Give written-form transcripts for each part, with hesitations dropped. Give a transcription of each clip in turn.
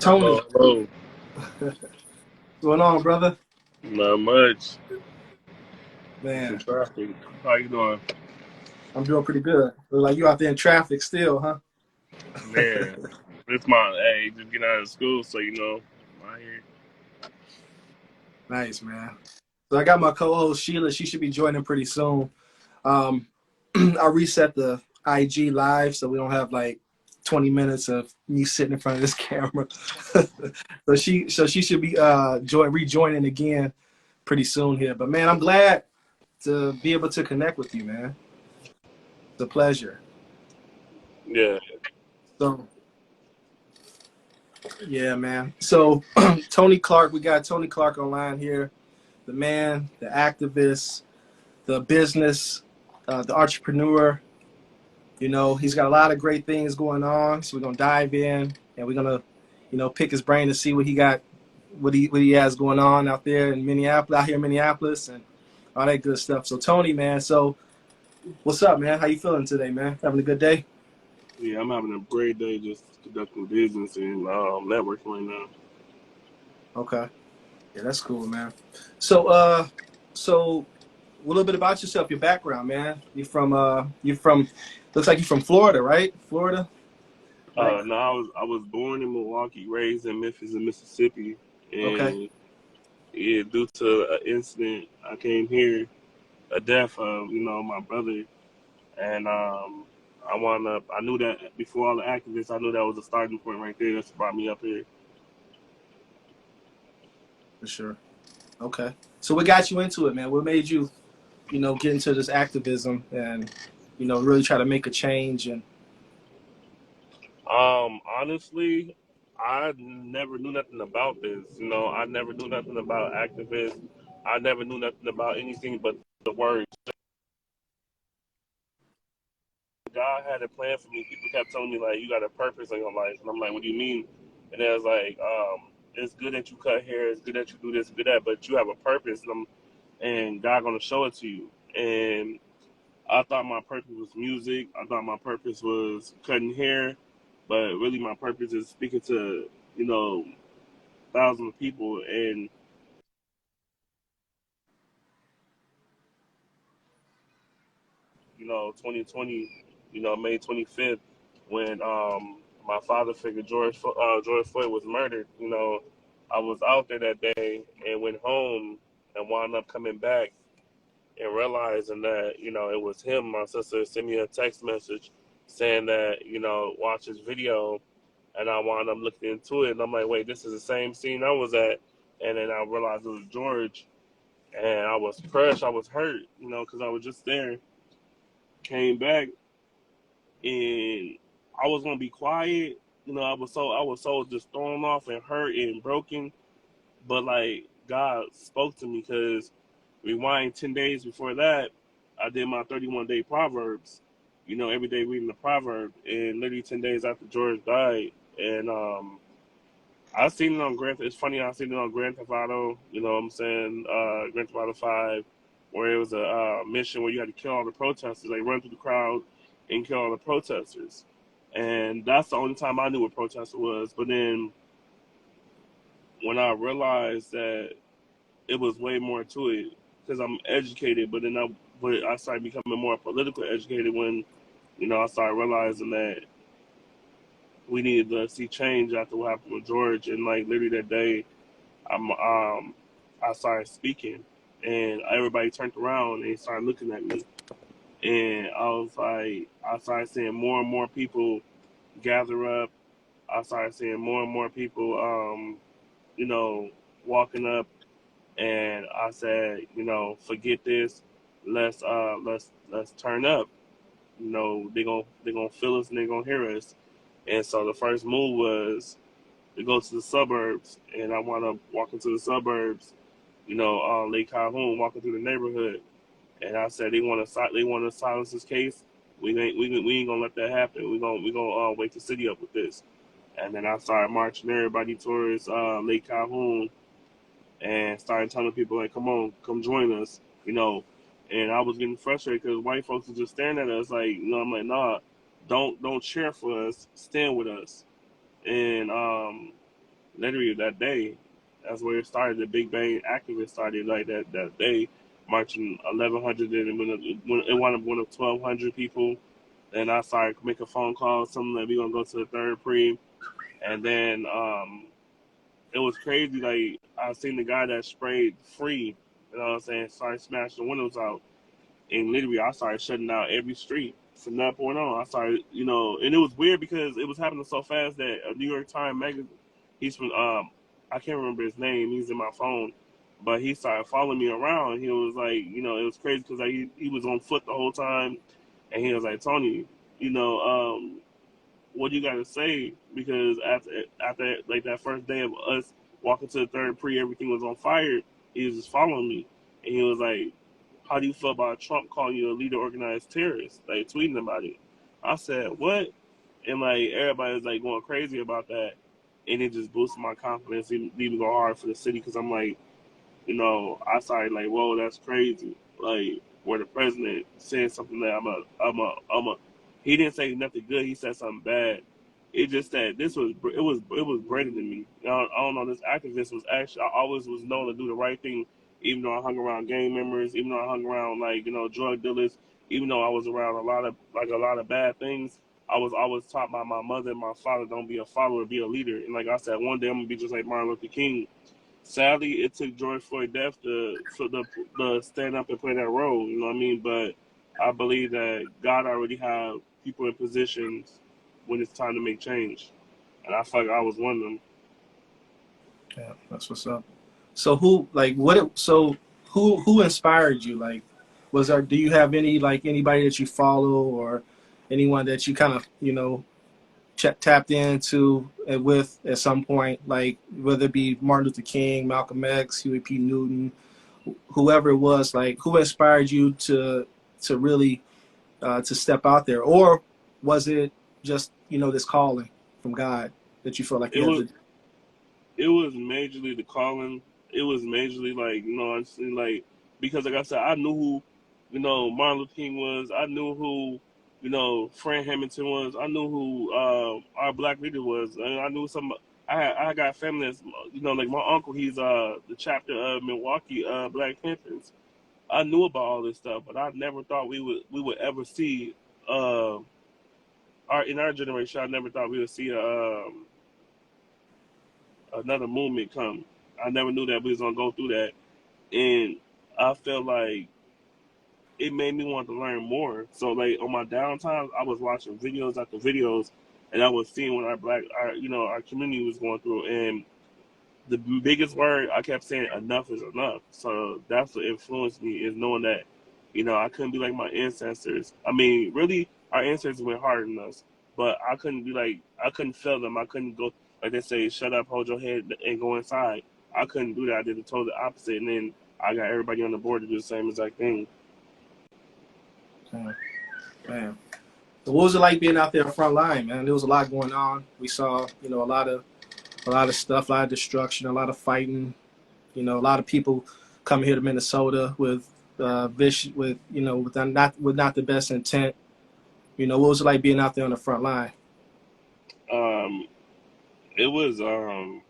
Tony, Hello, hello. what's going on, brother? Not much. Some Man, traffic. How you doing? I'm doing pretty good. Look like you out there in traffic still, huh? Man, it's my hey, just getting out of school, so I here. Nice, man. So I got my co-host Sheila. She should be joining pretty soon. Um, I reset the IG live so we don't have like 20 minutes of me sitting in front of this camera. So she should be rejoining again pretty soon here. But man, I'm glad to be able to connect with you, man. It's a pleasure. Yeah. So yeah, man. So Tony Clark, we got Tony Clark online here. The man, the activist, the business, the entrepreneur. You know, he's got a lot of great things going on. So we're gonna dive in and we're gonna, pick his brain to see what he got, what he has going on out there in Minneapolis, out here in Minneapolis, and all that good stuff. So Tony, man, so what's up, man? How you feeling today, man? Having a good day? Yeah, I'm having a great day just conducting business and networking right now. Okay, yeah, that's cool, man. So, so a little bit about yourself, your background, man. You're from, looks like you're from Florida, right? Florida, right? No, I was born in Milwaukee, raised in Memphis and Mississippi, Okay, and yeah, due to an incident, I came here, a death of my brother, and I wound up. I knew that before all the activists, I knew that was a starting point right there. That's what brought me up here. for sure. Okay, so what got you into it, man? What made you, get into this activism and, really try to make a change? And Honestly, I never knew nothing about this. I never knew nothing about activists. I never knew nothing about anything but the words. God had a plan for me. People kept telling me like, "You got a purpose in your life," and I'm like, "What do you mean?" And it was like, "It's good that you cut hair. It's good that you do this, good that, but you have a purpose, and God gonna show it to you." And I thought my purpose was music. I thought my purpose was cutting hair, but really my purpose is speaking to you know thousands of people. And 2020, May 25th, when my father figure George Floyd was murdered. I was out there that day and went home and wound up coming back and realizing that it was him. My sister sent me a text message saying that watch this video, and I wound up looking into it, and I'm like, wait, this is the same scene I was at. And then I realized it was George, and I was crushed. I was hurt, because I was just there. Came back, and I was gonna be quiet. I was so just thrown off and hurt and broken. But like God spoke to me, because rewind 10 days before that, I did my 31-day Proverbs. Every day reading the proverb, and literally 10 days after George died, and I seen it on Grand. It's funny, I seen it on Grand Theft Auto. You know what I'm saying? Grand Theft Auto 5, where it was a mission where you had to kill all the protesters, like run through the crowd and kill all the protesters. And that's the only time I knew what protester was. But then when I realized that it was way more to it, because I'm educated, but I started becoming more politically educated when I started realizing that we needed to see change after what happened with George. And like literally that day, I started speaking, and everybody turned around and they started looking at me, and I started seeing more and more people gather up. I started seeing more and more people, you know, walking up, and I said, forget this, let's turn up. They're gonna feel us and they're gonna hear us. And so the first move was to go to the suburbs, and I wound up walking to the suburbs, Lake Calhoun, walking through the neighborhood, and I said they want to silence this case. We ain't gonna let that happen. We gonna wake the city up with this. And then I started marching everybody towards Lake Calhoun, and started telling people like, come on, come join us, And I was getting frustrated because white folks were just staring at us like, I'm like, nah, don't cheer for us, stand with us. And literally that day. That's where it started. The Big Bang activists started like that day, marching 1,100, and it wound up one of 1,200 people. And I started making phone calls, something like we gonna go to the third pre, and then it was crazy. Like I seen the guy that sprayed free, you know what I'm saying, started smashing the windows out, and literally I started shutting down every street from that point on. I started, and it was weird because it was happening so fast that a New York Times magazine, he's from I can't remember his name. He's in my phone, but he started following me around. He was like, it was crazy because like, he was on foot the whole time, and he was like, Tony, you know, what do you got to say? Because after like that first day of us walking to the third pre, everything was on fire. He was just following me, and he was like, "How do you feel about Trump calling you a leader organized terrorist?" Like tweeting about it. I said, "What?" And like everybody was like going crazy about that, and it just boosted my confidence even go hard for the city because I'm like, I started like, whoa, that's crazy. Like, where the president said something that he didn't say nothing good. He said something bad. It just that it was greater than me. I don't know. This activist was actually, I always was known to do the right thing, even though I hung around gang members, even though I hung around like drug dealers, even though I was around a lot of bad things. I was always taught by my mother and my father, don't be a follower, be a leader. And like I said, one day I'm gonna be just like Martin Luther King. Sadly, it took George Floyd death to stand up and play that role. You know what I mean? But I believe that God already have people in positions when it's time to make change, and I felt like I was one of them. Yeah, that's what's up. So who inspired you? Like, do you have anybody that you follow or anyone that you kind of tapped into with at some point, like whether it be Martin Luther King, Malcolm X, Huey P. Newton, whoever it was, like who inspired you to really to step out there, or was it just this calling from God that you felt like It you had was to? it was majorly the calling. It was majorly like honestly like because like I said, I knew who Martin Luther King was. I knew who Fran Hamilton was. I knew who our black leader was. And I knew some. I got family that's like my uncle. He's the chapter of Milwaukee Black Panthers. I knew about all this stuff, but I never thought we would ever see our in our generation. I never thought we would see another movement come. I never knew that we was gonna go through that, and I felt like it made me want to learn more. So like on my downtime, I was watching videos after videos, and I was seeing what our community was going through. And the biggest word I kept saying, enough is enough. So that's what influenced me is knowing that, I couldn't be like my ancestors. I mean, really, our ancestors went harder than us, but I couldn't fail them. I couldn't go, like they say, shut up, hold your head, and go inside. I couldn't do that. I did the total opposite. And then I got everybody on the board to do the same exact thing. Man. So what was it like being out there front line, man? There was a lot going on. We saw, a lot of stuff, a lot of destruction, a lot of fighting. A lot of people coming here to Minnesota with with not the best intent. What was it like being out there on the front line? Um, it was how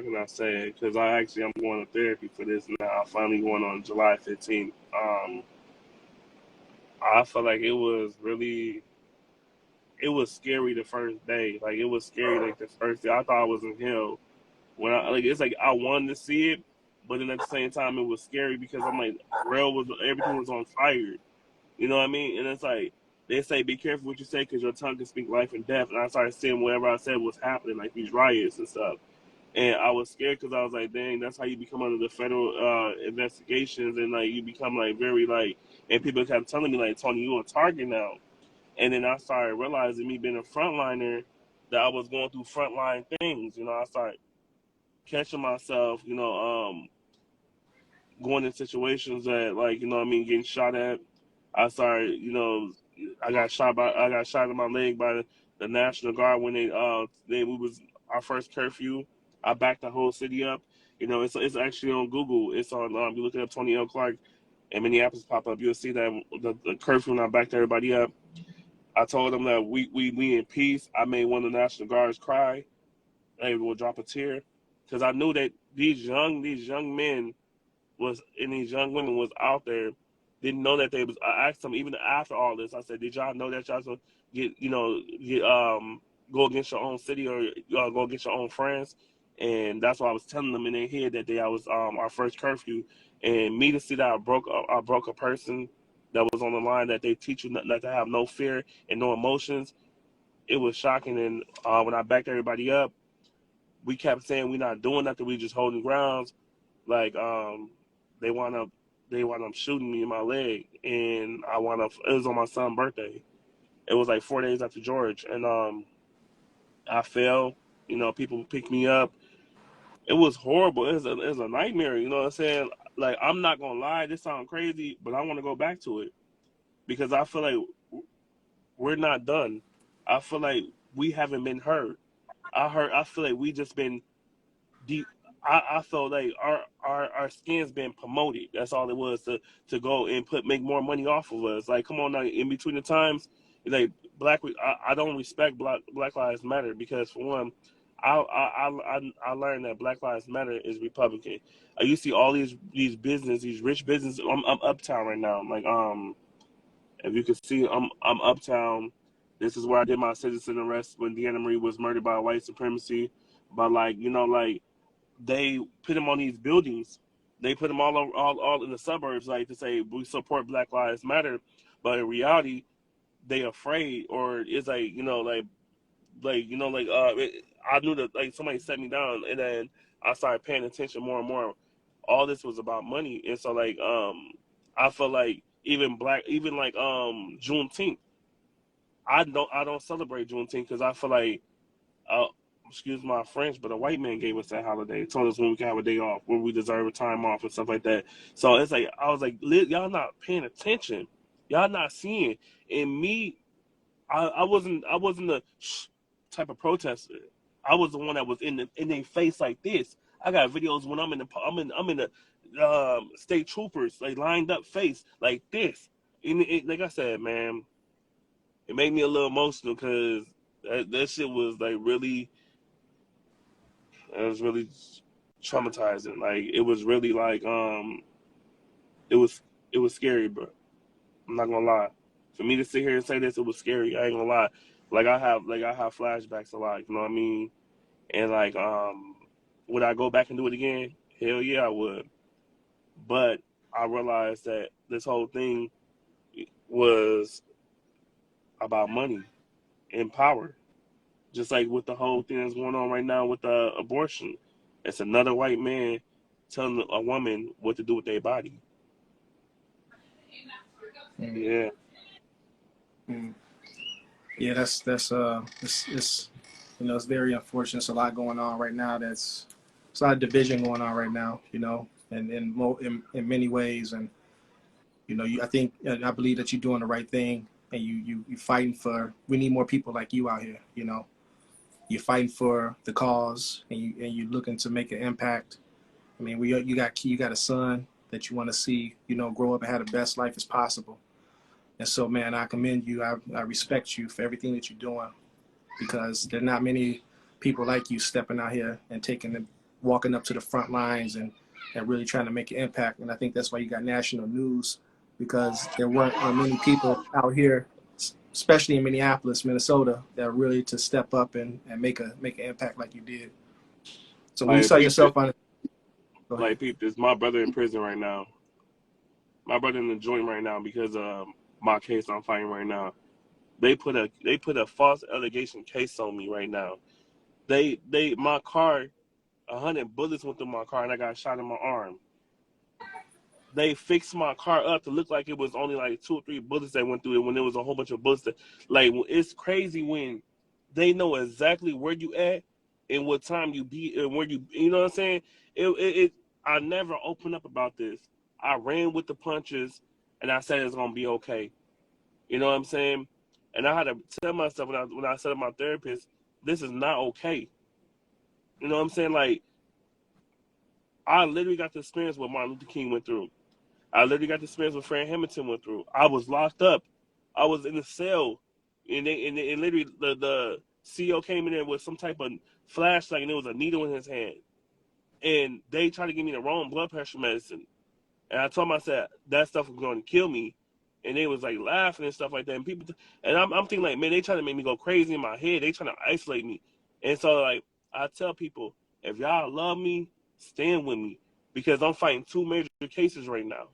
can I say it? Because I'm going to therapy for this now. I'm finally going on July 15th. I felt like it was scary the first day. Like it was scary like the first day. I thought I was in hell. It's like I wanted to see it, but then at the same time it was scary because I'm like everything was on fire. You know what I mean? And it's like they say be careful what you say because your tongue can speak life and death. And I started seeing whatever I said was happening, like these riots and stuff. And I was scared because I was like, dang, that's how you become under the federal investigations, and like you become like very like, and people kept telling me like, Tony, you a target now. And then I started realizing me being a frontliner that I was going through frontline things. I started catching myself, going in situations that like, what I mean, getting shot at. I started, I got shot in my leg by the National Guard when we was our first curfew. I backed the whole city up. It's actually on Google. It's on you look it up, Tony L. Clark and Minneapolis pop up. You'll see that the curfew when I backed everybody up. I told them that we in peace. I made one of the National Guards cry. They will drop a tear because I knew that these young men was and these young women was out there, didn't know that they was. I asked them even after all this. I said, "Did y'all know that y'all to get go against your own city or go against your own friends?" And that's why I was telling them in their head that day I was our first curfew, and me to see that I broke a person that was on the line, that they teach you not to have no fear and no emotions. It was shocking, and when I backed everybody up, we kept saying we're not doing nothing. We just holding grounds. Like they wound up shooting me in my leg, and I wound up. It was on my son's birthday. It was like 4 days after George, and I fell. You know, people picked me up. It was horrible. It was a nightmare. You know what I'm saying? Like, I'm not gonna lie. This sounds crazy, but I want to go back to it because I feel like we're not done. I feel like we haven't been heard. I feel like we just been deep. I felt like our skin's been promoted. That's all it was, to go and make more money off of us. Like, come on now, in between the times, like I don't respect Black Lives Matter because, for one, I learned that Black Lives Matter is Republican. You see all these these rich business. I'm uptown right now. Like, if you can see, I'm uptown. This is where I did my citizen arrest when Deanna Marie was murdered by white supremacy. But, like, like, they put them on these buildings. They put them all over, all in the suburbs, like, to say we support Black Lives Matter, but in reality, they afraid, or it's like, I knew that, like, somebody set me down, and then I started paying attention more and more. All this was about money, and so, like, I feel like even like Juneteenth. I don't celebrate Juneteenth because I feel like, uh, excuse my French, but a white man gave us that holiday. Told us when we can have a day off, when we deserve a time off and stuff like that. So it's like, I was like, y'all not paying attention, y'all not seeing. And me, I wasn't the type of protester. I was the one that was in their face like this. I got videos when I'm in the state troopers, like, lined up face like this. And like I said, man, it made me a little emotional because that shit was like really. It was really traumatizing. Like, it was really like it was it was scary, bro. I'm not gonna lie. For me to sit here and say this, it was scary. I ain't gonna lie. Like I have flashbacks a lot. You know what I mean? And, like, would I go back and do it again? Hell yeah, I would. But I realized that this whole thing was about money and power. Just like with the whole thing that's going on right now with the abortion. It's another white man telling a woman what to do with their body. Mm. Yeah. Mm. Yeah, it's it's very unfortunate. It's a lot going on right now. It's a lot of division going on right now. And in many ways, and I think, and I believe that you're doing the right thing, and you fighting for. We need more people like you out here. You're fighting for the cause, and you looking to make an impact. I mean, you got a son that you want to see, grow up and have the best life as possible. And so, man, I commend you. I respect you for everything that you're doing, because there are not many people like you stepping out here and walking up to the front lines and really trying to make an impact. And I think that's why you got national news, because there weren't many people out here, especially in Minneapolis, Minnesota, that are really to step up and make an impact like you did. So when you Like, saw peep this. yourself on, go ahead. Like, peep this. My brother in prison right now. My brother in the joint right now because of my case I'm fighting right now. They put a false allegation case on me right now. My car, 100 bullets went through my car, and I got shot in my arm. They fixed my car up to look like it was only like 2 or 3 bullets that went through it, when there was a whole bunch of bullets. Like, it's crazy when they know exactly where you at and what time you be and where you know what I'm saying. I never opened up about this. I ran with the punches, and I said it's gonna be okay. You know what I'm saying? And I had to tell myself when I said to my therapist, this is not okay. You know what I'm saying? Like, I literally got to experience what Martin Luther King went through. I literally got to experience what Fred Hamilton went through. I was locked up. I was in a cell and literally the CEO came in there with some type of flashlight, and there was a needle in his hand, and they tried to give me the wrong blood pressure medicine, and I told them, I said that stuff was going to kill me, and they was like laughing and stuff like that, and people, and I'm thinking like, man, they trying to make me go crazy in my head, they trying to isolate me, and so like I tell people, if y'all love me, stand with me, because I'm fighting two major cases right now,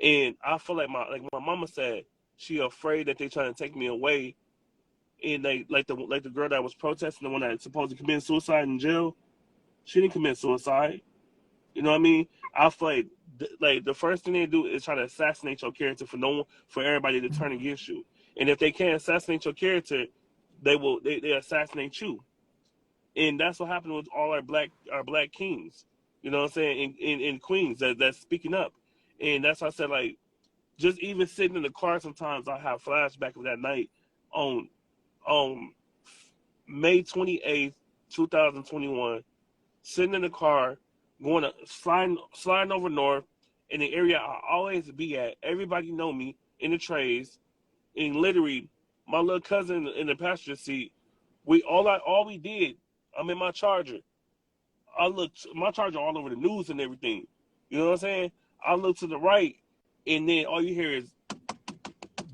and I feel like my mama said, she afraid that they trying to take me away, and they like the girl that was protesting, the one that supposed to commit suicide in jail, she didn't commit suicide. You know what I mean? I feel like the first thing they do is try to assassinate your character for everybody to turn against you. And if they can't assassinate your character, they assassinate you. And that's what happened with all our black kings. You know what I'm saying? In queens that's speaking up. And that's why I said, like, just even sitting in the car sometimes I have flashback of that night on on May 28th, 2021, sitting in the car, going to sliding over north in the area I always be at. Everybody know me in the trays, and literally my little cousin in the passenger seat. All we did. I'm in my Charger. I looked my Charger all over the news and everything. You know what I'm saying? I look to the right, and then all you hear is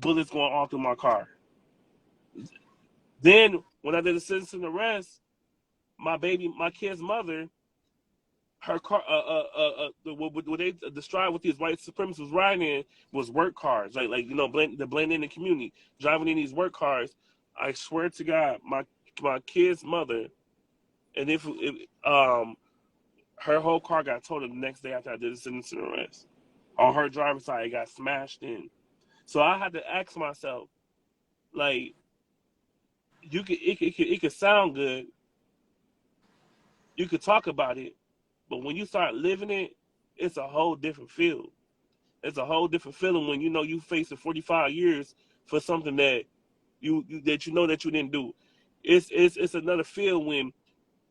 bullets going all through my car. Then when I did a citizen arrest, my kid's mother, her car, what they described what these white supremacists was riding in was work cars, like blend in the community, driving in these work cars. I swear to God, my kid's mother, and her whole car got totaled the next day after I did a citizen arrest. On her driver's side, it got smashed in. So I had to ask myself, like, it could sound good, you could talk about it, but when you start living it, it's a whole different feel. It's a whole different feeling when you know you facing 45 years for something that you know that you didn't do. It's another feel when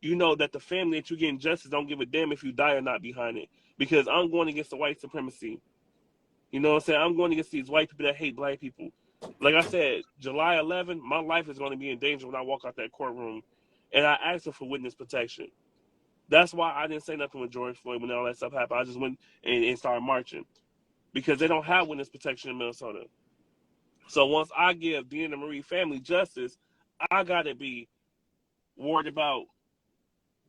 you know that the family that you're getting justice don't give a damn if you die or not behind it. Because I'm going against the white supremacy. You know what I'm saying? I'm going against these white people that hate black people. Like I said, July 11, my life is going to be in danger when I walk out that courtroom. And I asked them for witness protection. That's why I didn't say nothing with George Floyd when all that stuff happened. I just went and started marching because they don't have witness protection in Minnesota. So once I give Dean and Marie family justice, I got to be worried about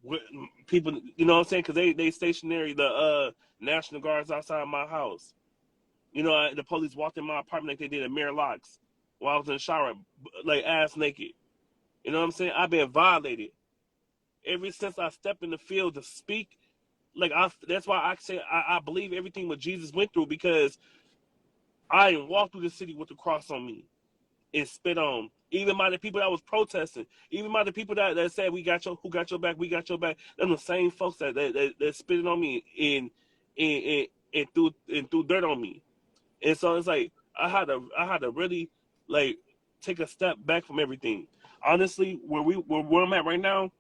what people, you know what I'm saying? Because they stationary the National Guards outside my house. You know, the police walked in my apartment like they did at Mayor Locke's while I was in the shower, like ass naked. You know what I'm saying? I've been violated ever since I stepped in the field to speak. Like that's why I say I believe everything what Jesus went through, because I didn't walk through the city with the cross on me and spit on. Even by the people that was protesting, even by the people that said who got your back, we got your back. Them the same folks that spitting on me and threw dirt on me. And so it's like I had to really like take a step back from everything. Honestly, where I'm at right now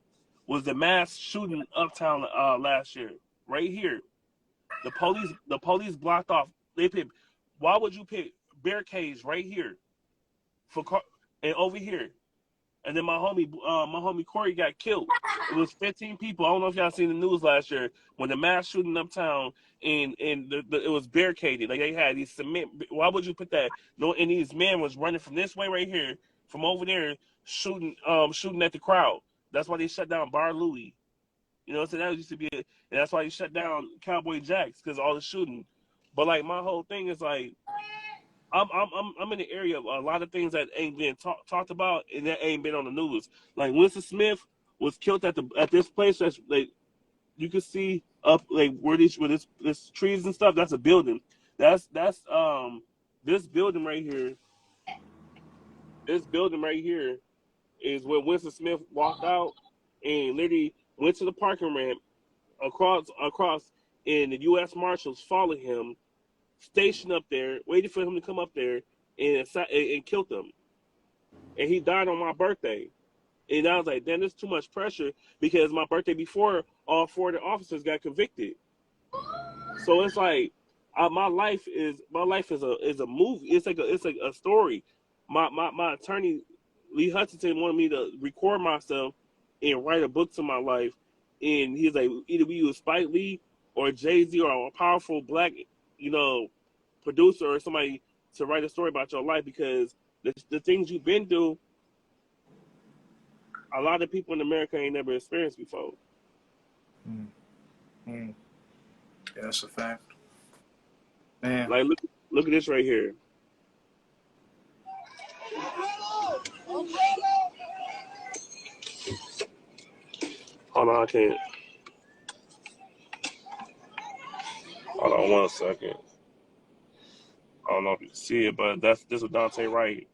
was the mass shooting uptown last year. Right here. The police blocked off. They picked. Why would you pick barricades right here for car and over here? And then my homie Corey got killed. It was 15 people. I don't know if y'all seen the news last year when the mass shooting uptown and it was barricaded. Like they had these cement. Why would you put that? No, and these men was running from this way right here, from over there, shooting at the crowd. That's why they shut down Bar Louie. You know, so that used to be it, and that's why he shut down Cowboy Jacks because all the shooting. But like my whole thing is like I'm in the area of a lot of things that ain't been talked about and that ain't been on the news. Like Winston Smith was killed at this place that's like you can see up like where this trees and stuff. That's a building. That's this building right here. This building right here is where Winston Smith walked out and literally went to the parking ramp across, and the U.S. Marshals followed him, stationed up there, waited for him to come up there and killed him. And he died on my birthday. And I was like, damn, this is too much pressure because my birthday before all four of the officers got convicted. So it's like my life is a movie. It's like a story. My attorney Lee Huntington wanted me to record myself and write a book to my life. And he's like, either we use Spike Lee or Jay-Z or a powerful black, producer or somebody to write a story about your life, because the things you've been through, a lot of people in America ain't never experienced before. Mm. Mm. Yeah, that's a fact. Man. Like, look at this right here. Hold on, I can't. Hold on 1 second. I don't know if you can see it, but this is Dante Wright.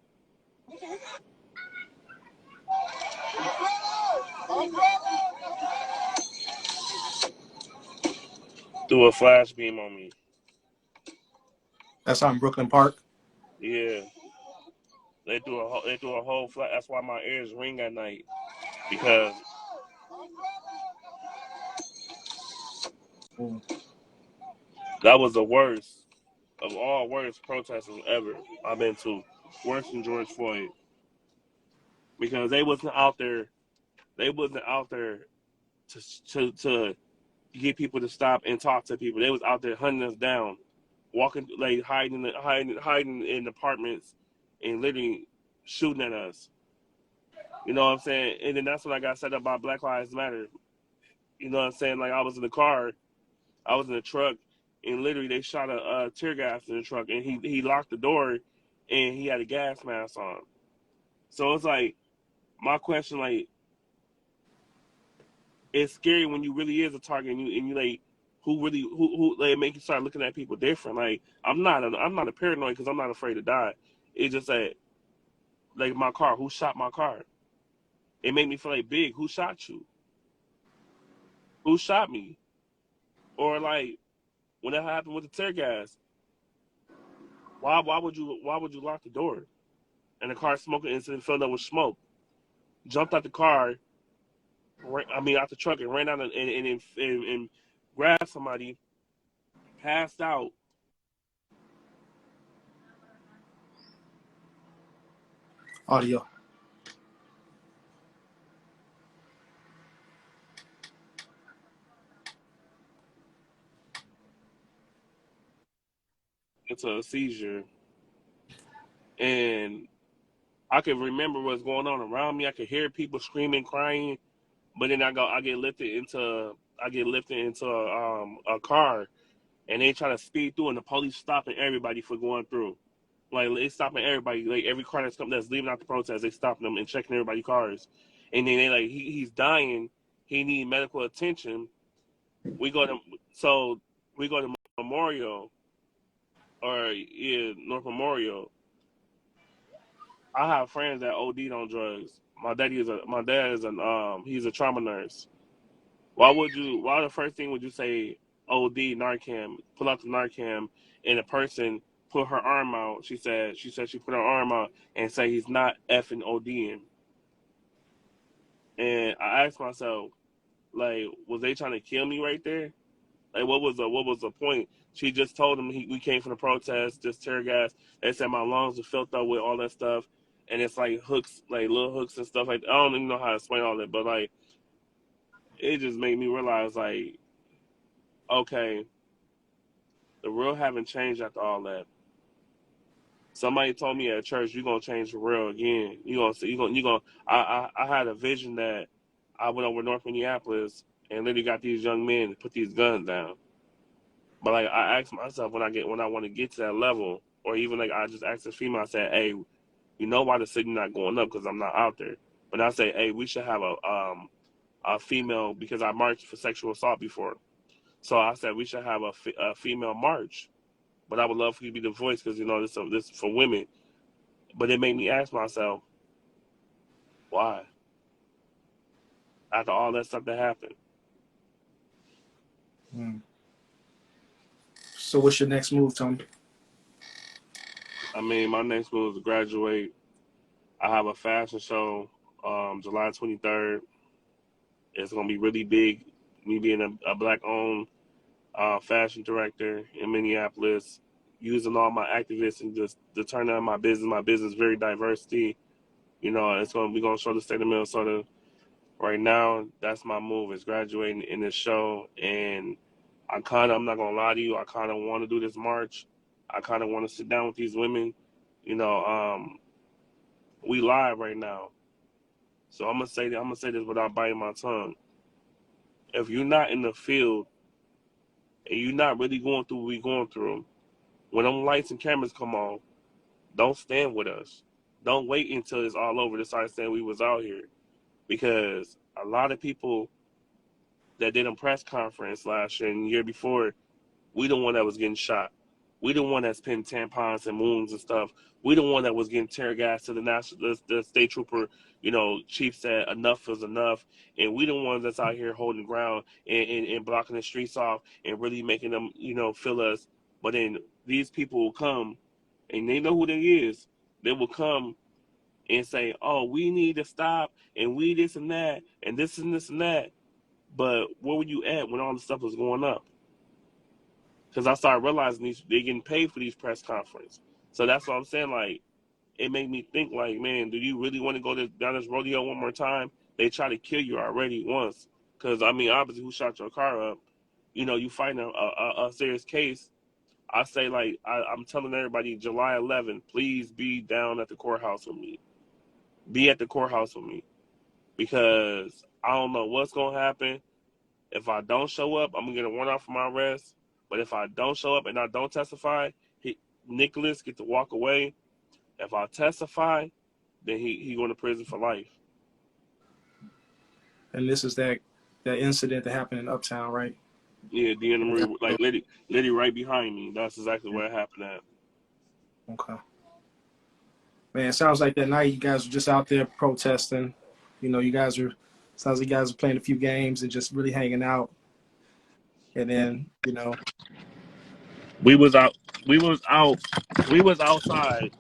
Threw a flash beam on me. That's out in Brooklyn Park. Yeah. They threw a whole flash. That's why my ears ring at night, because Mm. that was the worst of all worst protesters ever I've been to. Worse than George Floyd, because they wasn't out there. They wasn't out there to get people to stop and talk to people. They was out there hunting us down, walking, like hiding in apartments, and literally shooting at us. You know what I'm saying? And then that's when I got set up by Black Lives Matter. You know what I'm saying? Like, I was in the car, I was in the truck, and literally they shot a tear gas in the truck, and he locked the door, and he had a gas mask on. So it's like, my question, like, it's scary when you really is a target, and you like, who like, make you start looking at people different. Like, I'm not a paranoid, because I'm not afraid to die. It's just that, like, my car, who shot my car? It made me feel like, big, who shot you? Who shot me? Or like, when that happened with the tear gas, why would you lock the door? And the car smoking incident filled up with smoke. Jumped out the car, out the truck, and ran out and grabbed somebody, passed out. Audio. Into a seizure, and I could remember what's going on around me. I could hear people screaming, crying, but then I get lifted into a car, and they try to speed through, and the police stopping everybody for going through. Like, they stopping everybody, like every car that's leaving out the protest, they stopping them and checking everybody's cars. And then they like, he's dying, he need medical attention. We go to so we go to Memorial, or North Memorial. I have friends that OD'd on drugs. My dad is he's a trauma nurse. Why the first thing would you say OD Narcan, pull out the Narcan, and the person put her arm out? She put her arm out and say he's not effing ODing. And I asked myself, like, was they trying to kill me right there? Like, what was the point? She just told him we came from the protest, just tear gas. They said my lungs were filled up with all that stuff, and it's like hooks, like little hooks and stuff like that. I don't even know how to explain all that, but like, it just made me realize, like, okay, the world haven't changed after all that. Somebody told me at church, you're gonna change the world again. You gonna see, you gonna. I had a vision that I went over North Minneapolis and literally got these young men to put these guns down. But like, I asked myself, when I want to get to that level, or even like, I just asked a female, I said, hey, you know why the city not going up? Because I'm not out there. But I say, hey, we should have a female, because I marched for sexual assault before. So I said we should have a female march. But I would love for you to be the voice, because this is for women. But it made me ask myself, why? After all that stuff that happened. Mm. So what's your next move, Tony? I mean, my next move is to graduate. I have a fashion show, July 23rd. It's gonna be really big. Me being a black-owned fashion director in Minneapolis, using all my activists and just to turn on my business. My business is very diversity. You know, we're gonna show the state of Minnesota right now. That's my move, is graduating in this show. And I'm not gonna lie to you, I kind of want to do this march. I kind of want to sit down with these women. You know, we live right now, so I'm gonna say this without biting my tongue. If you're not in the field and you're not really going through what we're going through, when them lights and cameras come on, don't stand with us. Don't wait until it's all over to start saying we was out here, because a lot of people that did a press conference last year and the year before, we the one that was getting shot. We the one that's pinned tampons and wounds and stuff. We the one that was getting tear gas to the state trooper. You know, chief said enough is enough, and we the ones that's out here holding ground and blocking the streets off and really making them, feel us. But then these people will come, and they know who they is. They will come and say, "Oh, we need to stop, and we this and that, and this and this and that." But where were you at when all this stuff was going up? Because I started realizing they're getting paid for these press conferences. So that's what I'm saying. Like, it made me think, like, man, do you really want to go down this rodeo one more time? They try to kill you already once. Because, I mean, obviously, who shot your car up? You know, you find a serious case. I say, like, I'm telling everybody, July 11th, please be down at the courthouse with me. Be at the courthouse with me. Because I don't know what's going to happen. If I don't show up, I'm gonna get a warrant out for my arrest. But if I don't show up and I don't testify, Nicholas get to walk away. If I testify, then he going to prison for life. And this is that incident that happened in Uptown, right? Yeah, Deanna Yeah. Marie, like lady right behind me. That's exactly what happened at. Okay. Man, it sounds like that night you guys were just out there protesting. You know, sounds like you guys are playing a few games and just really hanging out. And then, We was out. We was out. We was outside.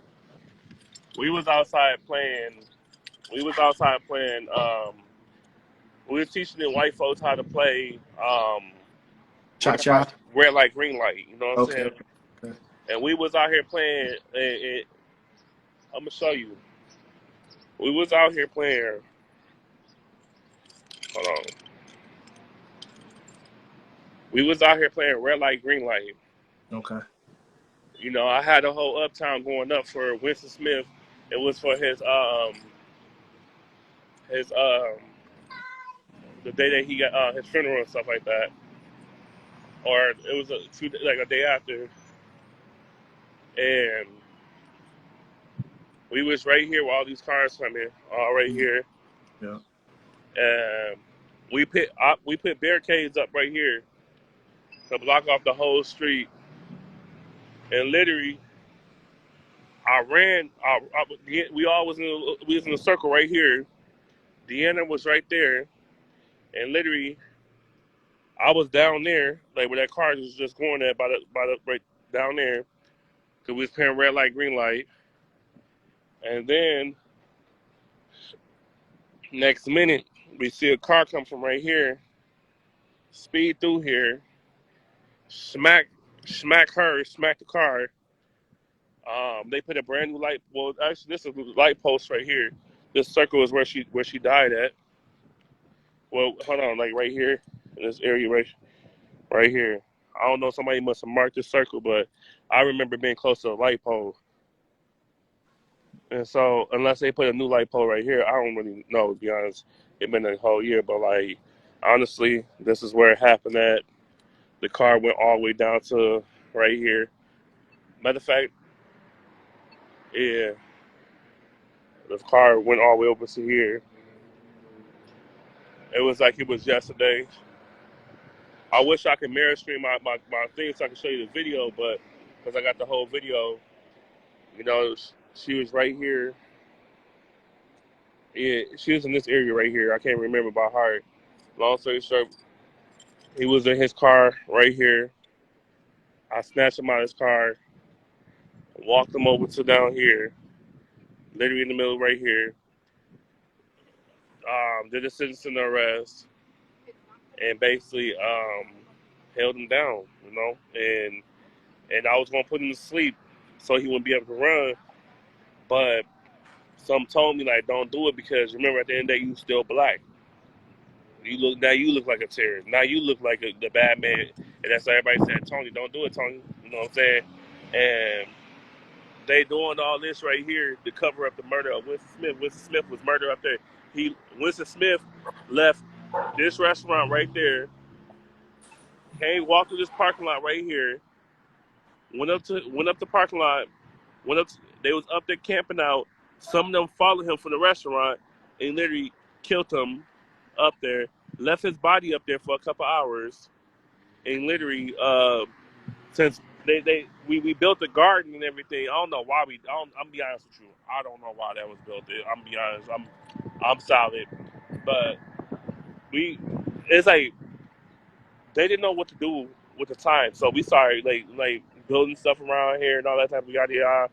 We was outside playing. We was outside playing. We were teaching the white folks how to play. cha-cha. Red light, green light. You know what I'm Okay. saying? Okay. And we was out here playing. I'm gonna show you. We was out here playing. Hold on. We was out here playing red light, green light. Okay. You know, I had a whole uptown going up for Winston Smith. It was for his the day that he got his funeral and stuff like that. Or it was like a day after, and we was right here where all these cars coming, all right here. Yeah. And we put barricades up right here to block off the whole street. And literally, I ran. We was in a circle right here. Deanna was right there, and literally, I was down there, like where that car was just going at by the right down there, because we was playing red light, green light, and then next minute we see a car come from right here, speed through here, smack, smack the car. They put a brand new light. Well, actually, this is the light post right here. This circle is where she died at. Well, hold on, like right here in this area right here. I don't know. Somebody must have marked this circle, but I remember being close to a light pole. And so, unless they put a new light pole right here, I don't really know. To be honest, it's been a whole year, but like honestly, this is where it happened. At the car went all the way down to right here. Matter of fact, yeah, the car went all the way over to here. It was like it was yesterday. I wish I could mirror stream my thing so I could show you the video, but because I got the whole video, you know, she was right here. Yeah, she was in this area right here. I can't remember by heart. Long story short, he was in his car right here. I snatched him out of his car, walked him over to down here, literally in the middle right here. Did a citizen arrest and basically held him down, you know, and I was gonna put him to sleep so he wouldn't be able to run, but Some told me like, don't do it because remember at the end of the day you still black. You look like a terrorist. Now you look like the bad man, and that's why everybody said, Tony, don't do it, Tony. You know what I'm saying? And they doing all this right here to cover up the murder of Winston Smith. Winston Smith was murdered up there. Winston Smith left this restaurant right there, walked through this parking lot right here, went up the parking lot, they was up there camping out. Some of them followed him from the restaurant and literally killed him up there. Left his body up there for a couple hours, and literally since we built a garden and everything. I don't know why I'm be honest with you. I don't know why that was built. I'm be honest. I'm solid, but it's like they didn't know what to do with the time, so we started like building stuff around here and all that type of yada.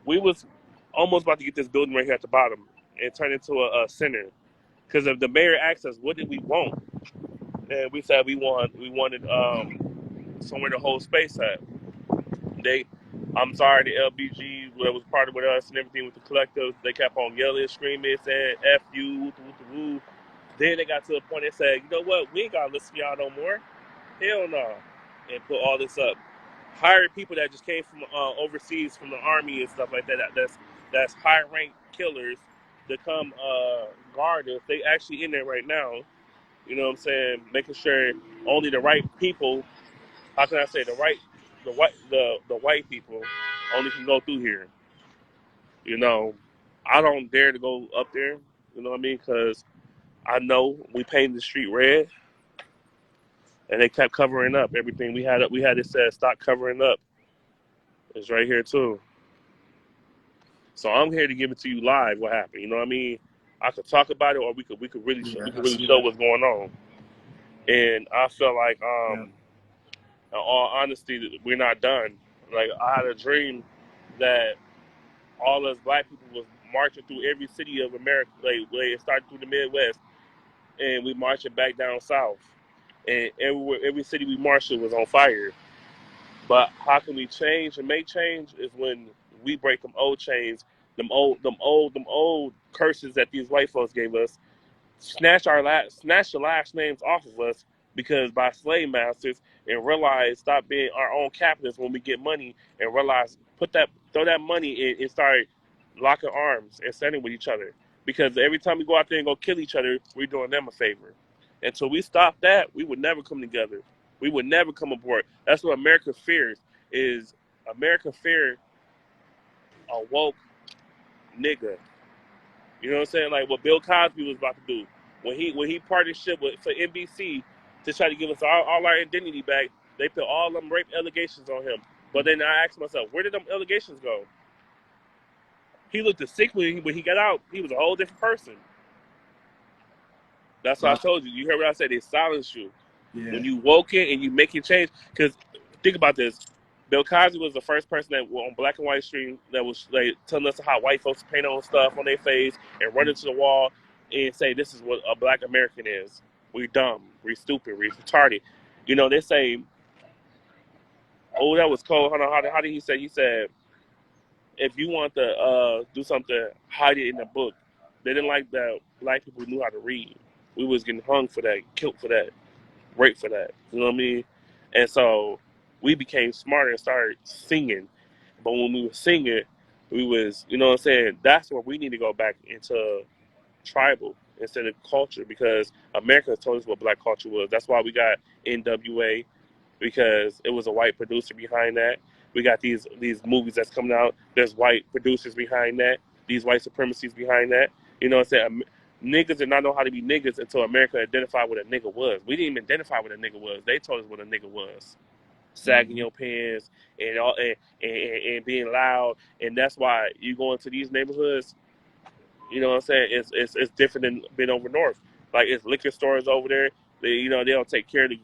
We was almost about to get this building right here at the bottom and turn it into a center. Because if the mayor asked us, what did we want? And we said we wanted somewhere to hold space at. I'm sorry, the LBG that was part of with us and everything with the collective, they kept on yelling, screaming, saying F you, woo. Then they got to the point they said, you know what, we ain't got to listen to y'all no more. Hell no. And put all this up. Hired people that just came from overseas from the army and stuff like that. That's high ranked killers to come guard us. They actually in there right now. You know what I'm saying? Making sure only the right people. How can I say the white people only can go through here. You know, I don't dare to go up there. You know what I mean? Because I know we painted the street red, and they kept covering up everything we had. We had it said stop covering up. It's right here too. So I'm here to give it to you live. What happened? You know what I mean? I could talk about it, or we could really Yeah, I really see show that. what's going on. And I feel like, Yeah. in all honesty, that we're not done. Like I had a dream that all us black people was marching through every city of America. Like it started through the Midwest, and we marching back down south. And every city we marched to was on fire. But how can we change and make change is when we break them old chains, them old curses that these white folks gave us, snatch the last names off of us because by slave masters and realize stop being our own captives when we get money and realize throw that money in and start locking arms and standing with each other. Because every time we go out there and go kill each other, we're doing them a favor. Until we stop that, we would never come together. We would never come aboard. That's what America fears. Is America fear a woke nigga? You know what I'm saying? Like what Bill Cosby was about to do when he partnership with for NBC to try to give us all our identity back. They put all them rape allegations on him. But then I asked myself, where did them allegations go? He looked sick when he got out. He was a whole different person. That's what I Right. told you. You heard what I said? They silence you. Yeah. When you woke in and you making change, because think about this. Bill Cosby was the first person that on black and white stream that was like telling us how white folks paint on stuff on their face and run into the wall and say this is what a black American is. We dumb, we stupid, we retarded. You know, they say, oh, that was cold. Hold on, how did he say? He said, if you want to do something, hide it in the book. They didn't like that black people knew how to read. We was getting hung for that, killed for that, raped for that. You know what I mean? And so we became smarter and started singing. But when we were singing, we was, you know what I'm saying? That's where we need to go back into tribal instead of culture because America told us what black culture was. That's why we got NWA because it was a white producer behind that. We got these movies that's coming out. There's white producers behind that. These white supremacies behind that. You know what I'm saying? Niggas did not know how to be niggas until America identified what a nigga was. We didn't even identify what a nigga was. They told us what a nigga was. Sagging Mm-hmm. your pants and all and being loud. And that's why you go into these neighborhoods, you know what I'm saying? It's different than being over north. Like it's liquor stores over there. They don't take care of the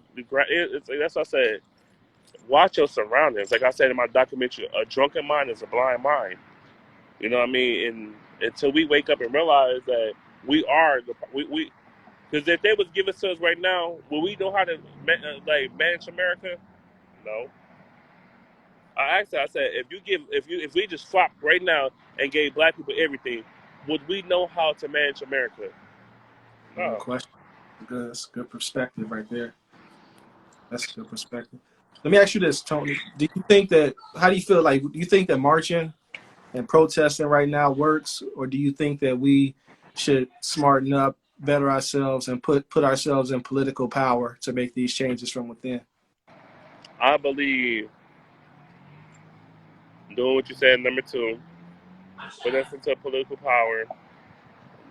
that's what I said. Watch your surroundings. Like I said in my documentary, a drunken mind is a blind mind. You know what I mean? And until we wake up and realize that we are we because if they was giving to us right now, will we know how to like manage America? No. I asked her. I said, if we just swapped right now and gave black people everything, would we know how to manage America? Good No. question. Good, that's good perspective right there. That's a good perspective. Let me ask you this, Tony. Do you think that? How do you feel? Like, do you think that marching and protesting right now works, or do you think that we should smarten up, better ourselves, and put ourselves in political power to make these changes from within? I believe doing what you said, number two, put us into political power.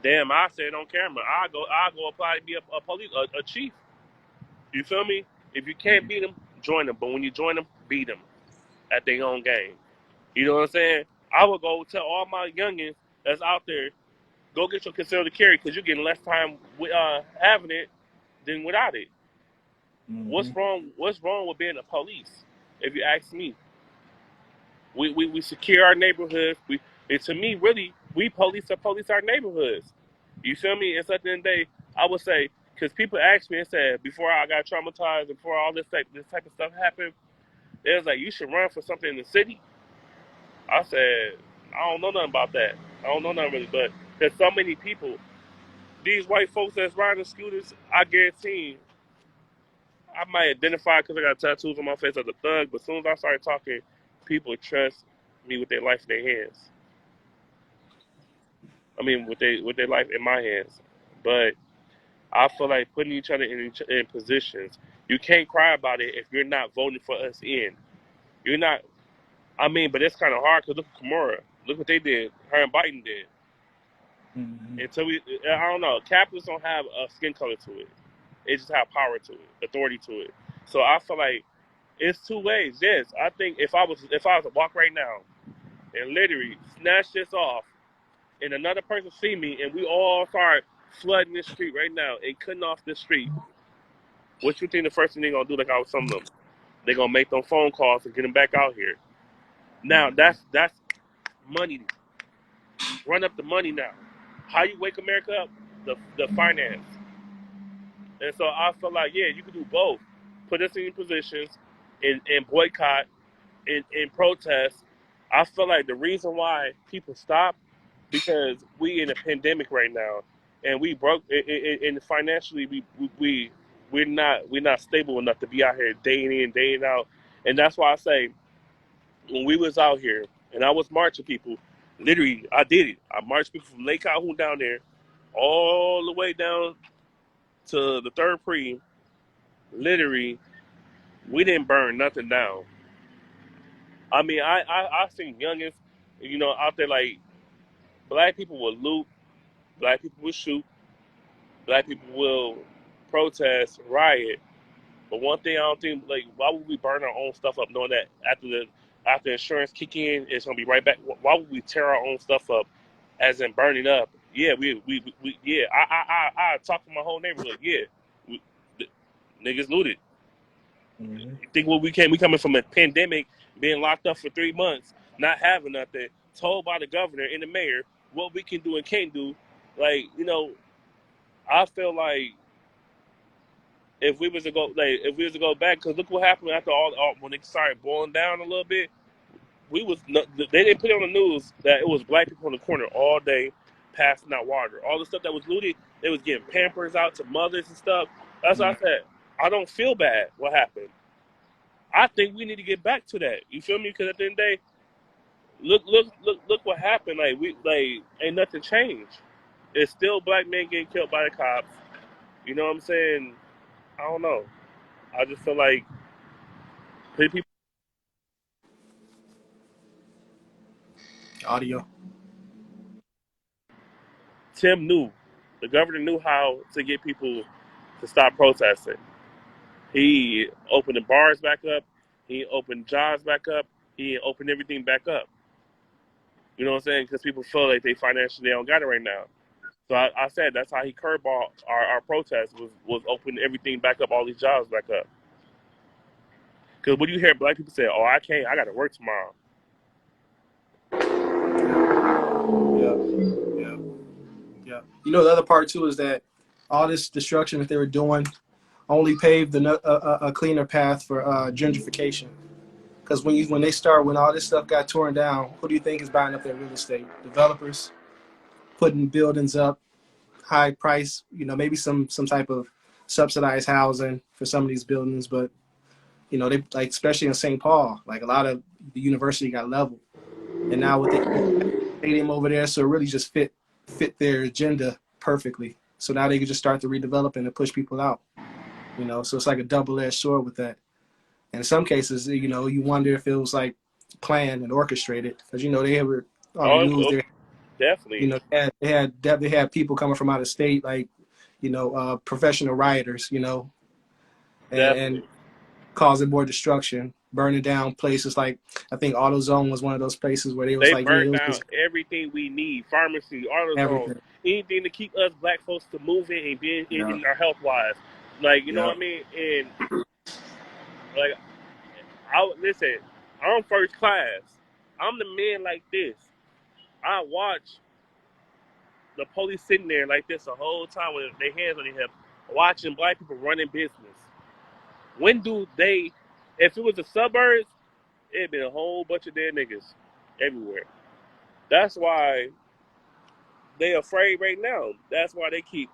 Damn, I said on camera, I go apply to be a police, a chief. You feel me? If you can't beat them, join them. But when you join them, beat them at their own game. You know what I'm saying? I would go tell all my youngins that's out there, go get your concealed carry because you're getting less time with, having it than without it. Mm-hmm. What's wrong? What's wrong with being a police? If you ask me, we secure our neighborhoods. And to me, really, we police our neighborhoods. You feel me? And at the end of the day, I would say, because people asked me and said before I got traumatized and before all this type of stuff happened, they was like, you should run for something in the city. I said, I don't know nothing about that. I don't know nothing really, but there's so many people. These white folks that's riding scooters, I guarantee I might identify because I got tattoos on my face as a thug, but as soon as I started talking, people trust me with their life in their hands. I mean, with their life in my hands. But I feel like putting each other in positions. You can't cry about it if you're not voting for us in. You're not. I mean, but it's kind of hard because look at Kamara. Look what they did. Her and Biden did. Mm-hmm. Until I don't know. Capitalists don't have a skin color to it. They just have power to it, authority to it. So I feel like it's two ways. Yes, I think if I was to walk right now and literally snatch this off, and another person see me, and we all start flooding this street right now and cutting off this street, what you think the first thing they're gonna do? Like I was telling them, they're gonna make them phone calls and get them back out here. Now that's money. Run up the money now. How you wake America up? The finance. And so I feel like, yeah, you can do both. Put us in positions and boycott and protest. I feel like the reason why people stop because we in a pandemic right now, and we broke and financially we're not stable enough to be out here day in day out, and that's why I say when we was out here and I was marching people, literally I did it. I marched people from Lake Calhoun down there, all the way down to the third pre. Literally, we didn't burn nothing down. I mean, I seen youngins, out there like black people will loot, black people will shoot, black people will protest, riot. But one thing I don't think, like, why would we burn our own stuff up, knowing that after insurance kick in, it's gonna be right back? Why would we tear our own stuff up, as in burning up? Yeah, yeah. I talk to my whole neighborhood. Yeah, the niggas looted. Mm-hmm. You think what we coming from a pandemic, being locked up for 3 months, not having nothing, told by the governor and the mayor what we can do and can't do. Like, I feel like if we was to go back, because look what happened after all when it started boiling down a little bit. They didn't put it on the news that it was black people in the corner all day passing out water. All the stuff that was looted, they was giving Pampers out to mothers and stuff. That's what I said. I don't feel bad what happened. I think we need to get back to that. You feel me? Because at the end of the day, look what happened. Ain't nothing changed. It's still black men getting killed by the cops. You know what I'm saying? I don't know. I just feel like people. Audio. Tim knew, the governor knew how to get people to stop protesting. He opened the bars back up. He opened jobs back up. He opened everything back up. You know what I'm saying? Because people feel like they financially don't got it right now. So I said that's how he curveballed our protest was opening everything back up, all these jobs back up. Because when you hear black people say, "Oh, I can't, I got to work tomorrow," Yeah. Yeah. The other part too is that all this destruction that they were doing only paved a cleaner path for gentrification. Because when all this stuff got torn down, who do you think is buying up their real estate? Developers. putting buildings up, high price, maybe some type of subsidized housing for some of these buildings, but they like, especially in St. Paul, like a lot of the university got leveled, and now with the stadium over there, so it really just fit their agenda perfectly. So now they can just start to redevelop and push people out. So it's like a double-edged sword with that. And in some cases, you wonder if it was like planned and orchestrated, because they were on the Oh, news. definitely, They had people coming from out of state, like professional rioters, and definitely. causing more destruction, burning down places like, I think AutoZone was one of those places where they was They like, yeah, it burnt was down just everything we need: pharmacy, AutoZone, everything. anything to keep us black folks to moving and being Yeah, in our health wise. Like, you know yeah. what I mean? And like, listen, I'm first class. I'm the man like this. I watch the police sitting there like this the whole time with their hands on their hip, watching black people running business. When do they? If it was the suburbs, it'd been a whole bunch of dead niggas everywhere. That's why they afraid right now. That's why they keep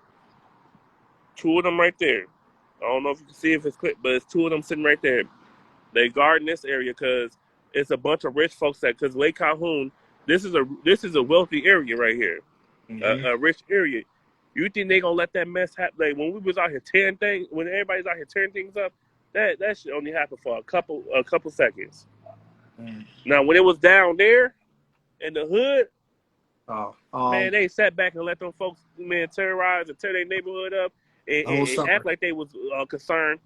two of them right there. I don't know if you can see if it's clip, but it's two of them sitting right there. They guarding this area because it's a bunch of rich folks that, because Lake Calhoun, this is a wealthy area right here, Mm-hmm. a rich area. You think they gonna let that mess happen? Like when we was out here tearing things, when everybody's out here tearing things up, that shit only happened for a couple seconds. Mm. Now when it was down there in the hood, Oh, man, they sat back and let them folks, man, terrorize and tear their neighborhood up and, the whole and act summer. like they was concerned.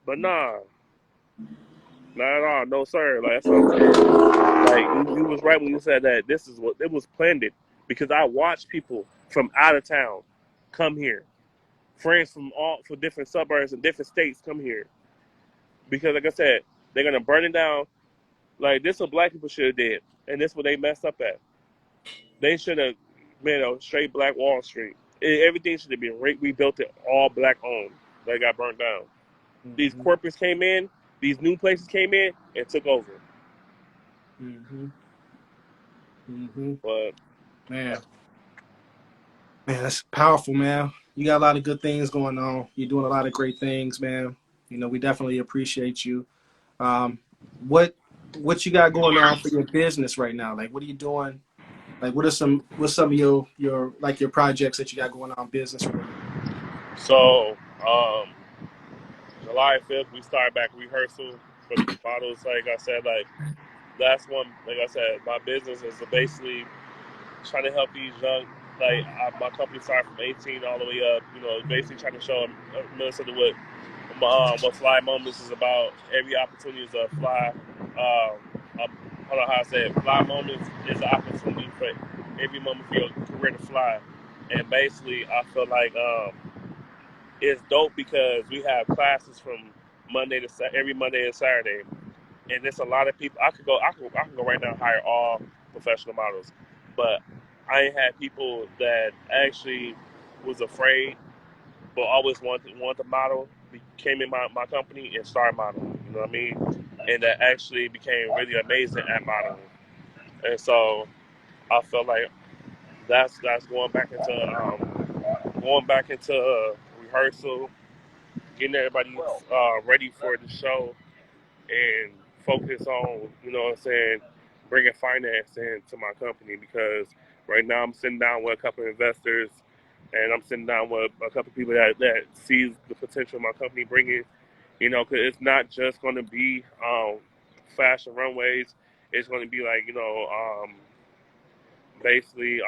But nah, not at all. No, sir. Like, that's what I'm saying. Like, you was right when you said that this is what it was planned, because I watched people from out of town come here. Friends for different suburbs and different states come here. Because like I said, they're gonna burn it down. Like, this is what black people should have did. And this is what they messed up at. They should have made a straight black Wall Street. Everything should have been rebuilt it all black owned. They got burnt down. These Mm-hmm. corporates came in, these new places came in and took over. Mm-hmm. Mm-hmm. But Man, man, that's powerful, man. You got a lot of good things going on. You're doing a lot of great things, man. We definitely appreciate you. Um, what what you got going on for your business right now? Like, what are you doing? Like, what's some of your like your projects that you got going on business related? so July 5th, we start back rehearsal for these bottles. Like I said, like that's one. Like I said, my business is basically trying to help these young. Like my company started from 18 all the way up. Basically trying to show them, Minnesota what Fly Moments is about. Every opportunity is a fly. I don't know how I say it. Fly Moments is an opportunity for every moment for your career to fly. And basically, I feel like it's dope because we have classes from every Monday and Saturday, and there's a lot of people. I can go right now and hire all professional models, but I ain't had people that actually was afraid but always wanted to model, came in my company and started modeling. You know what I mean? And that actually became really amazing at modeling. And so I felt like that's going back into rehearsal, getting everybody ready for the show, and focus on, what I'm saying, bringing finance into my company, because right now I'm sitting down with a couple of investors, and I'm sitting down with a couple of people that sees the potential of my company bringing, because it's not just going to be fashion runways. It's going to be like, basically,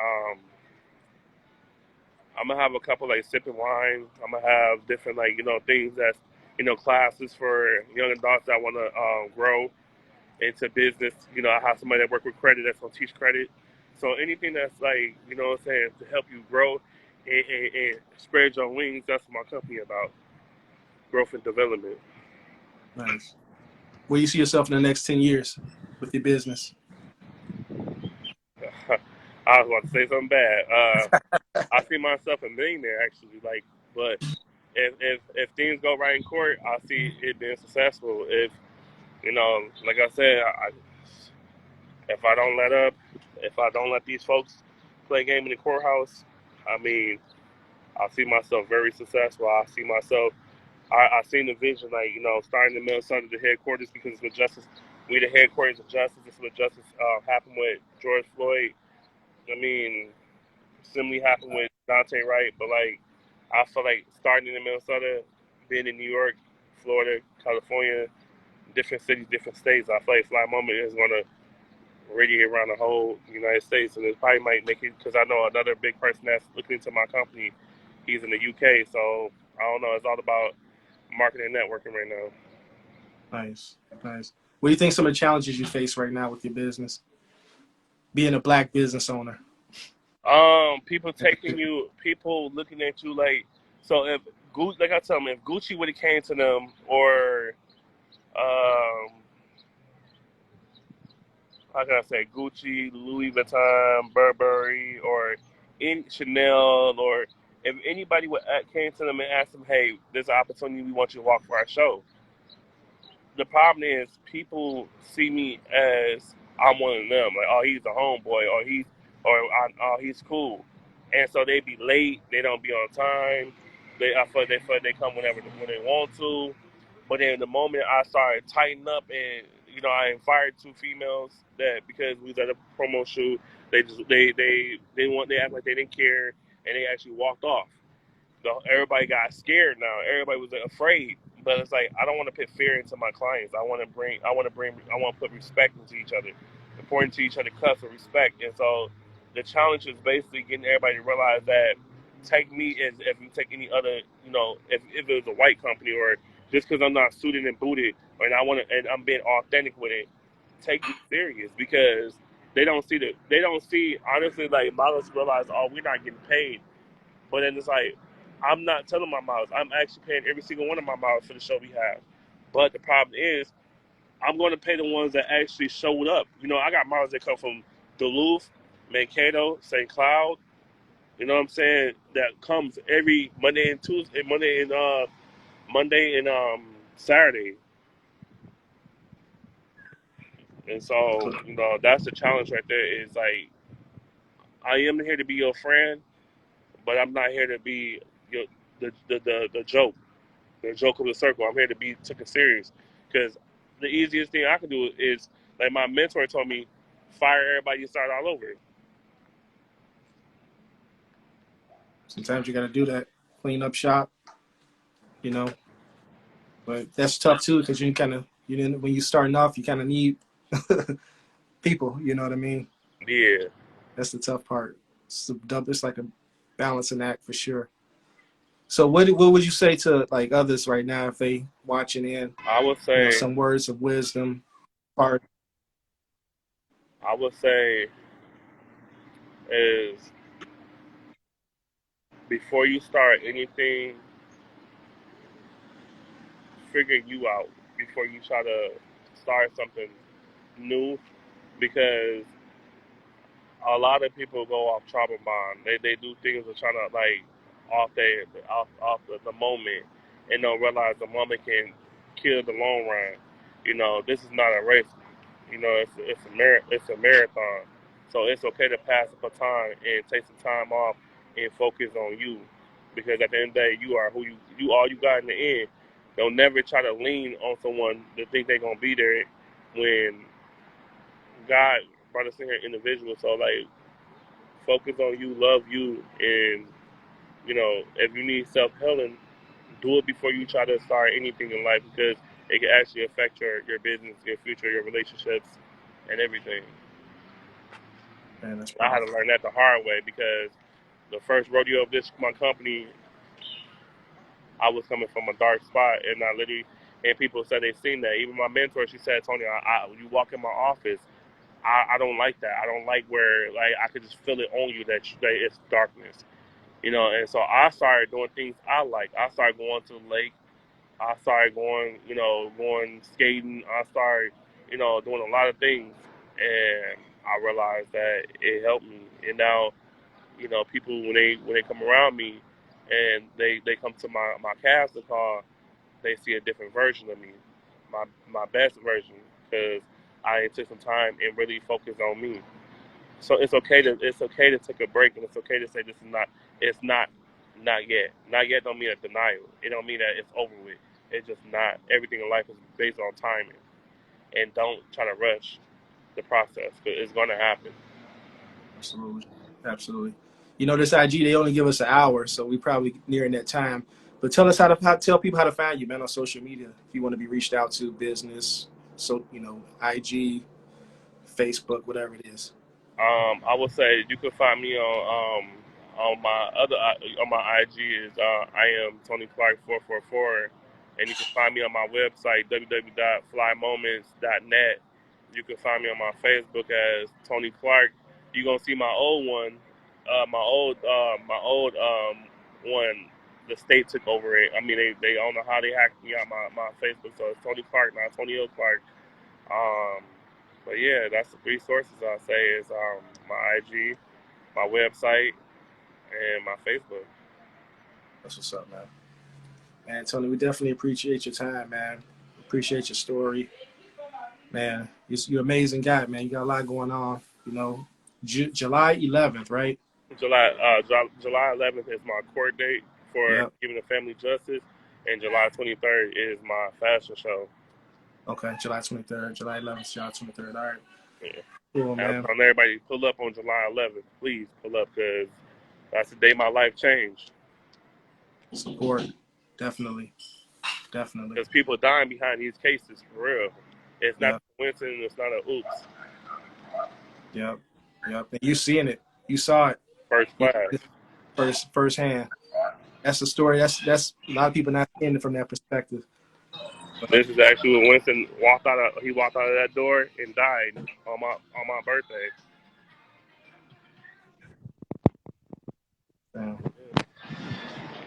I'm gonna have a couple like sipping wine. I'm gonna have different like things that's classes for young adults that want to grow into business. I have somebody that work with credit that's gonna teach credit. So anything that's like what I'm saying, to help you grow and spread your wings. That's what my company about: growth and development. Nice. Where you see yourself in the next 10 years with your business? I was about to say something bad. I see myself a millionaire actually. Like, but if things go right in court, I see it being successful. If like I said, if I don't let up, if I don't let these folks play a game in the courthouse, I mean, I see myself very successful. I see myself. I seen the vision, like starting in Minnesota, the headquarters, because it's what justice. We the headquarters of justice. This is what justice happened with George Floyd. I mean, similarly happened with Dante Wright, but like I feel like starting in Minnesota, being in New York, Florida, California, different cities, different states, I feel like Fly Moment is gonna radiate around the whole United States, and it probably might make it because I know another big person that's looking into my company. He's in the UK, so I don't know. It's all about marketing and networking right now. Nice, nice. What do you think some of the challenges you face right now with your business, being a black business owner? People taking you, people looking at you like, so if Gucci, like I tell them, if Gucci would have came to them, or um, how can I say, Gucci, Louis Vuitton, Burberry, or in Chanel, or if anybody would came to them and asked them, hey, there's an opportunity, we want you to walk for our show. The problem is people see me as I'm one of them. Like, oh, he's a homeboy, or he's cool, and so they be late. They don't be on time. I feel they come when they want to. But then the moment I started tightening up, and I fired two females that because we was at a promo shoot, they act like they didn't care, and they actually walked off. Everybody got scared now. Everybody was afraid. But it's like I don't want to put fear into my clients. I want to put respect into each other, important to each other, cuss with respect. And so the challenge is basically getting everybody to realize that take me as if you take any other, if it was a white company, or just because I'm not suited and booted, and I'm being authentic with it, take me serious, because they don't see honestly, like models realize, oh, we're not getting paid. But then it's like, I'm not telling my models. I'm actually paying every single one of my models for the show we have. But the problem is, I'm going to pay the ones that actually showed up. I got models that come from Duluth, Mankato, St. Cloud. You know what I'm saying? That comes every Monday and Tuesday, Monday and Saturday. And so, that's the challenge right there. Is like, I am here to be your friend, but I'm not here to be your, the joke. The joke of the circle. I'm here to be taken serious, because the easiest thing I can do is, like my mentor told me, fire everybody and start all over. Sometimes you got to do that, clean up shop, you know. But that's tough too, because you kind of, when you're starting off, you kind of need people. You know what I mean? Yeah, That's the tough part. It's like a balancing act for sure. So what would you say to like others right now if they watching in? I would say, Some words of wisdom. Part I would say is, before you start anything, figure you out before you try to start something new, because a lot of people go off trauma bond. They do things to try to, like, off the moment, and don't realize the moment can kill the long run. This is not a race. It's a marathon. So it's okay to pass the baton and take some time off and focus on you, because at the end of the day, you are who you all you got in the end. Don't never try to lean on someone to think they're gonna be there when God brought us in here individual. So, like, focus on you, love you, and if you need self healing, do it before you try to start anything in life, because it can actually affect your business, your future, your relationships, and everything. man, that's I had to powerful. learn that the hard way, because the first rodeo of my company, I was coming from a dark spot, and I literally, and people said they seen that. Even my mentor, she said, Tony, when you walk in my office, I don't like that. I don't like where, like, I could just feel it on you that it's darkness. And so I started doing things I like. I started going to the lake. I started going skating. I started, doing a lot of things, and I realized that it helped me. And now, people when they come around me, and they come to my casting call, they see a different version of me, my best version, because I took some time and really focused on me. So it's okay to take a break, and it's okay to say this is not it's not yet. Not yet don't mean a denial. It don't mean that it's over with. It's just not. Everything in life is based on timing, and don't try to rush the process because it's going to happen. Absolutely. Absolutely. You know, this IG, they only give us an hour, so we probably nearing that time. But tell us tell people how to find you, man, on social media. If you want to be reached out to, business, so, IG, Facebook, whatever it is. I would say you can find me on my other on my IG is I am Tony Clark 444, and you can find me on my website www.flymoments.net. You can find me on my Facebook as Tony Clark. You're gonna see my old one, my old one. The state took over it. I mean, they don't know how they hacked me out my Facebook, so it's Tony Clark, not Tony O. Clark. Um, but yeah, that's the three sources I say is my IG, my website, and my Facebook. That's what's up, man. Man, Tony, we definitely appreciate your time, man. Appreciate your story. Man, you're an amazing guy, man. You got a lot going on, July 11th, right? July 11th is my court date for Yep. giving the family justice, and July 23rd is my fashion show. Okay, July 23rd, July 11th, July 23rd. All right. Yeah. Cool, I'm man. telling everybody, pull up on July 11th. Please pull up because that's the day my life changed. Support. Definitely. Definitely. Because people dying behind these cases for real. It's not Yep. a coincidence. It's not a oops. Yep. Yep. And you seeing it. You saw it. First You class. firsthand. That's the story. That's a lot of people not seeing it from that perspective. But This is actually when Winston walked out. He walked out of that door and died on my birthday.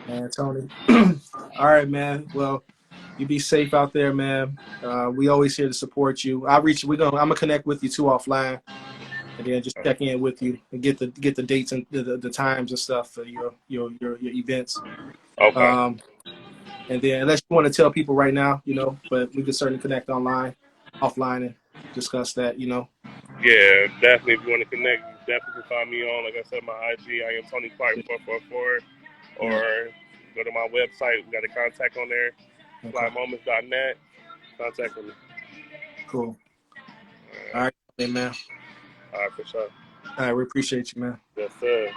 man, Tony. All right, man. Well, you be safe out there, man. We always here to support you. I'm gonna connect with you too offline, and then just check in with you and get the dates and the times and stuff for your events. Okay. Um, and then unless you want to tell people right now, but we can certainly connect offline, and discuss that. Yeah, definitely. If you want to connect, you definitely can find me on, like I said, my IG. I am Tony Clark 444, Yeah. or go to my website. We got a contact on there, Okay. flymoments.net. Contact me. Cool. All right, man. All right, for sure. All right, we appreciate you, man. Yes, sir.